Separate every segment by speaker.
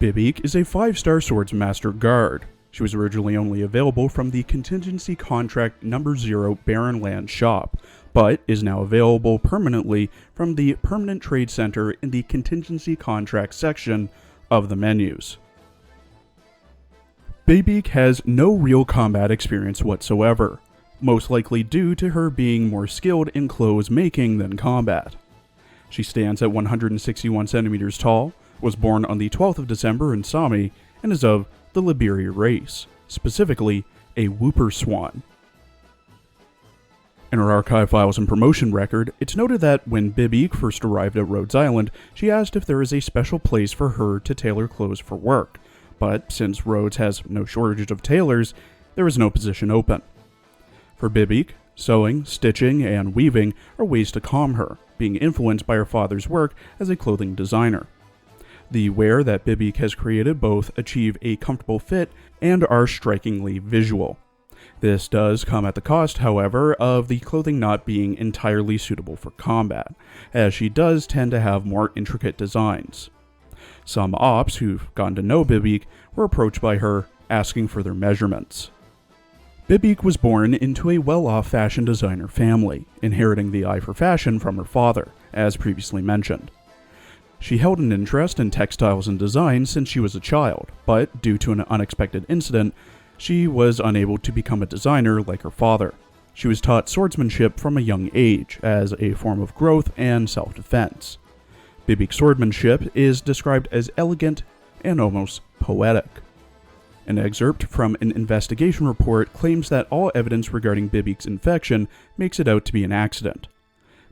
Speaker 1: Bibeak is a 5-star Swordsmaster Guard. She was originally only available from the Contingency Contract No. 0 Barren Land shop, but is now available permanently from the Permanent Trade Center in the Contingency Contract section of the menus. Bibeak has no real combat experience whatsoever, most likely due to her being more skilled in clothes making than combat. She stands at 161 centimeters tall, was born on the 12th of December in Sami, and is of the Liberia race, specifically a Whooper Swan. In her archive files and promotion record, it's noted that when Bibeak first arrived at Rhodes Island, she asked if there is a special place for her to tailor clothes for work, but since Rhodes has no shortage of tailors, there is no position open. For Bibeak, sewing, stitching, and weaving are ways to calm her, being influenced by her father's work as a clothing designer. The wear that Bibeak has created both achieve a comfortable fit and are strikingly visual. This does come at the cost, however, of the clothing not being entirely suitable for combat, as she does tend to have more intricate designs. Some ops who've gotten to know Bibeak were approached by her, asking for their measurements. Bibeak was born into a well-off fashion designer family, inheriting the eye for fashion from her father, as previously mentioned. She held an interest in textiles and design since she was a child, but due to an unexpected incident, she was unable to become a designer like her father. She was taught swordsmanship from a young age as a form of growth and self-defense. Bibeak's swordsmanship is described as elegant and almost poetic. An excerpt from an investigation report claims that all evidence regarding Bibeak's infection makes it out to be an accident.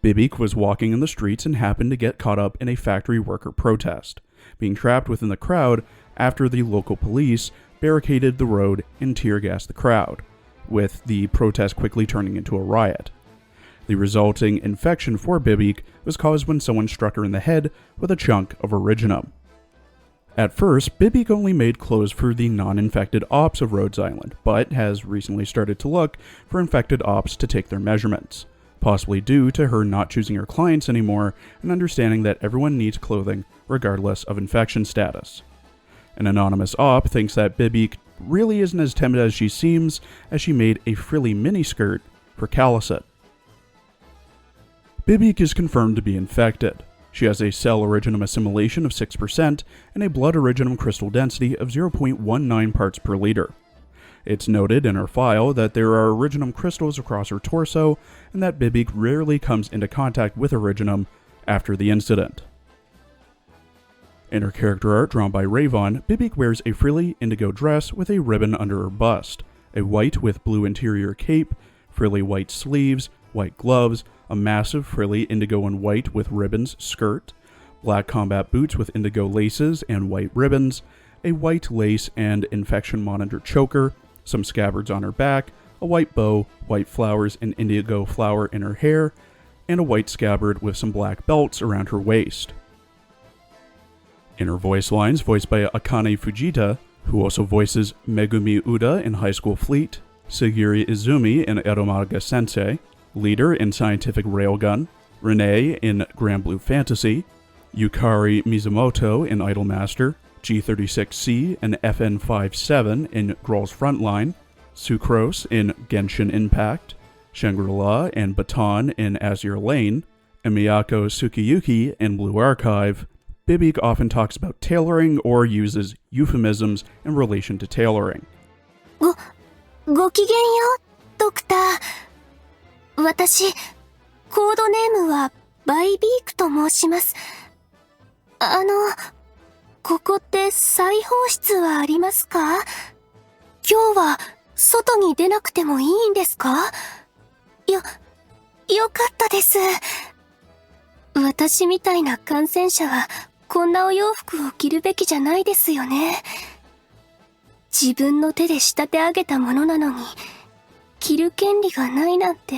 Speaker 1: Bibeak was walking in the streets and happened to get caught up in a factory worker protest, being trapped within the crowd after the local police barricaded the road and tear-gassed the crowd, with the protest quickly turning into a riot. The resulting infection for Bibeak was caused when someone struck her in the head with a chunk of originum. At first, Bibeak only made clothes for the non-infected ops of Rhodes Island, but has recently started to look for infected ops to take their measurements, possibly due to her not choosing her clients anymore and understanding that everyone needs clothing regardless of infection status. An anonymous op thinks that Bibeak really isn't as timid as she seems, as she made a frilly miniskirt for Calisset. Bibeak is confirmed to be infected. She has a cell originum assimilation of 6% and a blood originum crystal density of 0.19 parts per liter. It's noted in her file that there are originum crystals across her torso, and that Bibeak rarely comes into contact with originum after the incident. In her character art drawn by Ravon, Bibeak wears a frilly indigo dress with a ribbon under her bust, a white with blue interior cape, frilly white sleeves, white gloves, a massive frilly indigo and white with ribbons skirt, black combat boots with indigo laces and white ribbons, a white lace and infection monitor choker, some scabbards on her back, a white bow, white flowers and indigo flower in her hair, and a white scabbard with some black belts around her waist. In her voice lines, voiced by Akane Fujita, who also voices Megumi Uda in High School Fleet, Sagiri Izumi in Eromaga Sensei, Leader in Scientific Railgun, Renee in Grand Blue Fantasy, Yukari Mizumoto in Idolmaster, G36C and FN57 in Grol's Frontline, Sucrose in Genshin Impact, Shangri-La and Baton in Azure Lane, and Miyako Tsukiyuki in Blue Archive. Bibeak often talks about tailoring or uses euphemisms in relation to tailoring.
Speaker 2: ごきげんよう、ドクター。私、コードネームはバイビークと申します。ここって裁縫室はありますか？今日は外に出なくてもいいんですか？よかったです。私みたいな感染者はこんなお洋服を着るべきじゃないですよね。自分の手で仕立て上げたものなのに、着る権利がないなんて。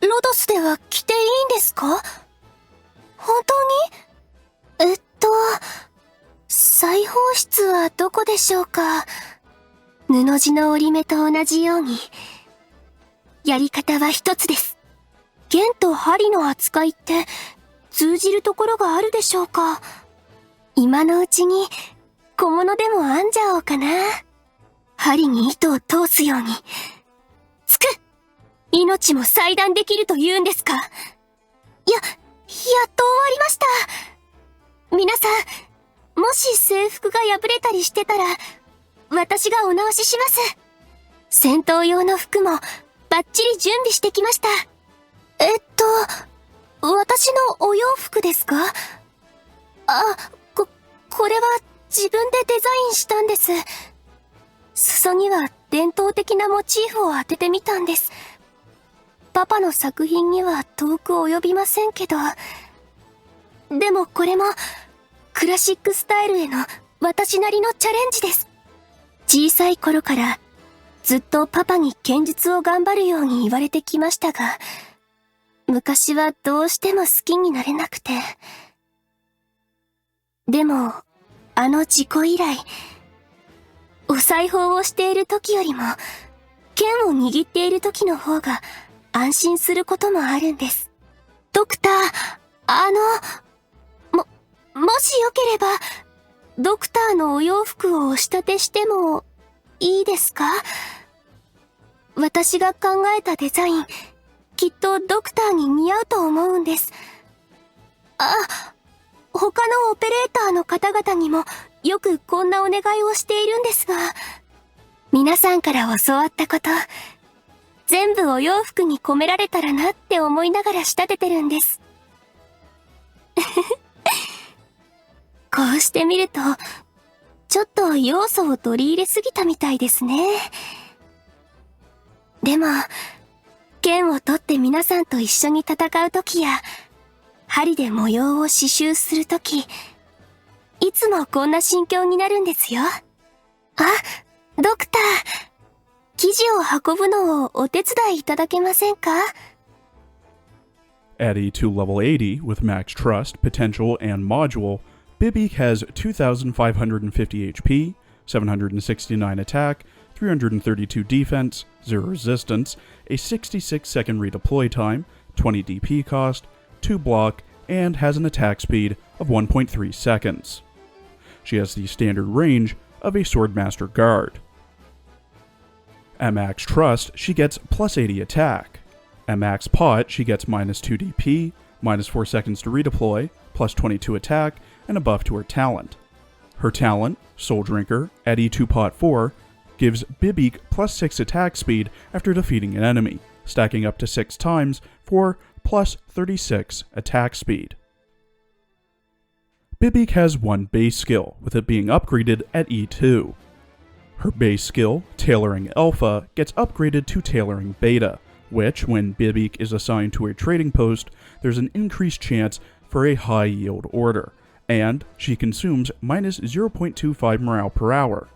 Speaker 2: ロドスでは着ていいんですか？本当に？裁縫室はどこでしょうか？布地の折り目と同じように。やり方は一つです。弦と針の扱いって通じるところがあるでしょうか。今のうちに小物でも編んじゃおうかな。針に糸を通すように。つく！命も裁断できると言うんですか。やっと終わりました。皆さん、もし制服が破れたりしてたら、私がお直しします。戦闘用の服もバッチリ準備してきました。私のお洋服ですか？これは自分でデザインしたんです。裾には伝統的なモチーフを当ててみたんです。パパの作品には遠く及びませんけど。でもこれもクラシックスタイルへの私なりのチャレンジです。小さい頃からずっとパパに剣術を頑張るように言われてきましたが、昔はどうしても好きになれなくて。でも、あの事故以来、お裁縫をしている時よりも、剣を握っている時の方が安心することもあるんです。ドクター、もしよければ、ドクターのお洋服をお仕立てしてもいいですか？私が考えたデザイン、きっとドクターに似合うと思うんです。他のオペレーターの方々にもよくこんなお願いをしているんですが、皆さんから教わったこと、全部お洋服に込められたらなって思いながら仕立ててるんです。こうしてみると、ちょっと要素を取り入れすぎたみたいですね。でも、剣を取って皆さんと一緒に戦うときや、針で模様を刺繍するとき、いつもこんな心境になるんですよ。ドクター、生地を運ぶのをお手伝いいただけませんか？
Speaker 1: Added to level 80 with max trust, potential, and module, Bibeak has 2,550 HP, 769 attack, 332 defense, 0 resistance, a 66-second redeploy time, 20 DP cost, 2 block, and has an attack speed of 1.3 seconds. She has the standard range of a Swordmaster Guard. At max trust, she gets plus 80 attack. At max pot, she gets minus 2 DP, minus 4 seconds to redeploy, plus 22 attack, and a buff to her talent. Her talent, Soul Drinker, at E2 pot 4, gives Bibeak plus 6 attack speed after defeating an enemy, stacking up to 6 times for plus 36 attack speed. Bibeak has one base skill, with it being upgraded at E2. Her base skill, Tailoring Alpha, gets upgraded to Tailoring Beta, which, when Bibeak is assigned to a trading post, there's an increased chance for a high yield order, and she consumes minus 0.25 morale per hour.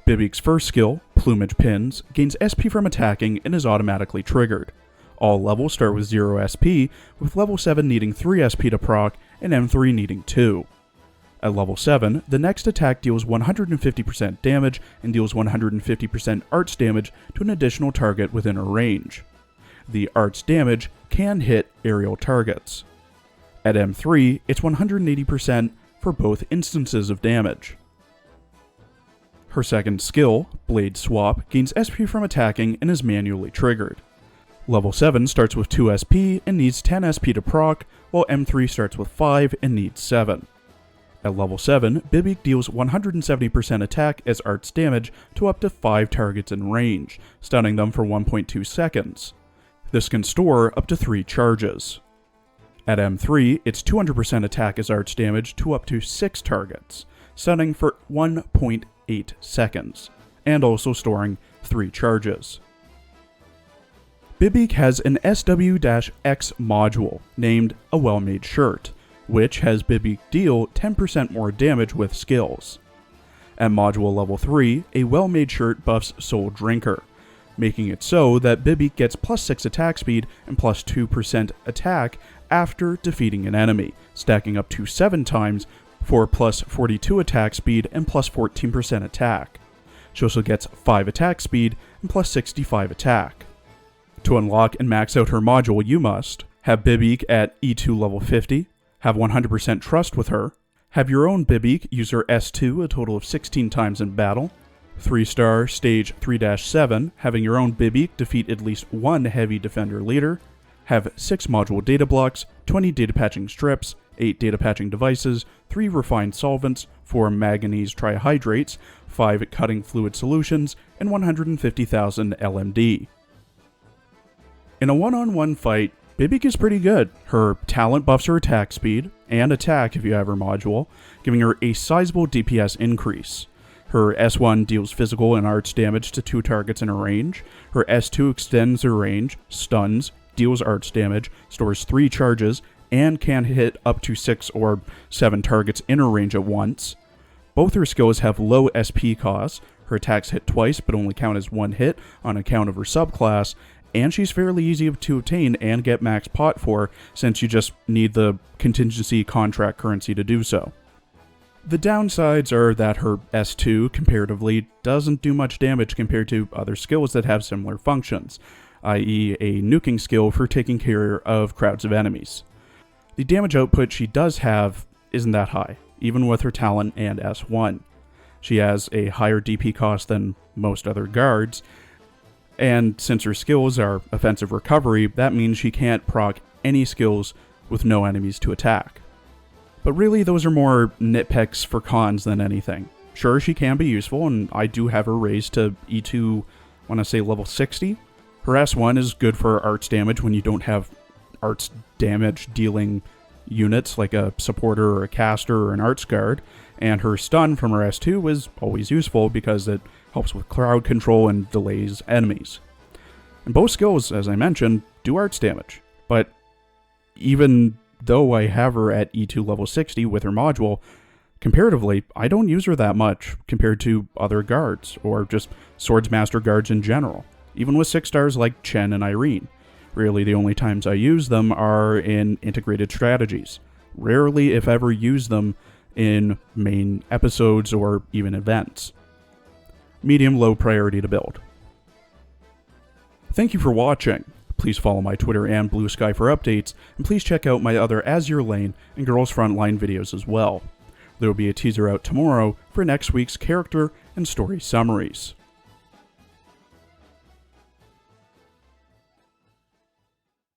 Speaker 1: Bibeak's first skill, Plumage Pins, gains SP from attacking and is automatically triggered. All levels start with 0 SP, with level 7 needing 3 SP to proc and M3 needing 2. At level 7, the next attack deals 150% damage and deals 150% arts damage to an additional target within her range. The arts damage can hit aerial targets. At M3, it's 180% for both instances of damage. Her second skill, Blade Swap, gains SP from attacking and is manually triggered. Level 7 starts with 2 SP and needs 10 SP to proc, while M3 starts with 5 and needs 7. At level 7, Bibeak deals 170% attack as arts damage to up to 5 targets in range, stunning them for 1.2 seconds. This can store up to 3 charges. At M3, it's 200% attack as arts damage to up to 6 targets, stunning for 1.8 seconds, and also storing 3 charges. Bibeak has an SW-X module named A Well-Made Shirt, which has Bibeak deal 10% more damage with skills. At module level 3, a Well-Made Shirt buffs Soul Drinker, making it so that Bibeak gets plus 6 attack speed and plus 2% attack after defeating an enemy, stacking up to 7 times for plus 42 attack speed and plus 14% attack. She also gets 5 attack speed and plus 65 attack. To unlock and max out her module, you must Have Bibeak at E2 level 50, have 100% trust with her, have your own Bibeak use her S2 a total of 16 times in battle, 3-star stage 3-7, having your own Bibeak defeat at least one heavy defender leader, have 6 module data blocks, 20 data patching strips, 8 data patching devices, 3 refined solvents, 4 manganese trihydrates, 5 cutting fluid solutions, and 150,000 LMD. In a one-on-one fight, Bibeak is pretty good. Her talent buffs her attack speed, and attack if you have her module, giving her a sizable DPS increase. Her S1 deals physical and arts damage to 2 targets in her range, her S2 extends her range, stuns, deals arts damage, stores 3 charges, and can hit up to 6 or 7 targets in her range at once. Both her skills have low SP costs, her attacks hit twice but only count as 1 hit on account of her subclass, and she's fairly easy to obtain and get max pot for, since you just need the contingency contract currency to do so. The downsides are that her S2, comparatively, doesn't do much damage compared to other skills that have similar functions, i.e. a nuking skill for taking care of crowds of enemies. The damage output she does have isn't that high, even with her talent and S1. She has a higher DP cost than most other guards, and since her skills are offensive recovery, that means she can't proc any skills with no enemies to attack. But really, those are more nitpicks for cons than anything. Sure, she can be useful, and I do have her raised to E2, I want to say level 60. Her S1 is good for arts damage when you don't have arts damage dealing units like a supporter or a caster or an arts guard, and her stun from her S2 is always useful because it helps with crowd control and delays enemies. And both skills, as I mentioned, do arts damage, but even though I have her at E2 level 60 with her module, comparatively, I don't use her that much compared to other guards, or just Swordsmaster guards in general, even with 6 stars like Chen and Irene. Really, the only times I use them are in integrated strategies. Rarely, if ever, use them in main episodes or even events. Medium-low priority to build. Thank you for watching. Please follow my Twitter and Blue Sky for updates, and please check out my other Azure Lane and Girls Frontline videos as well. There will be a teaser out tomorrow for next week's character and story summaries.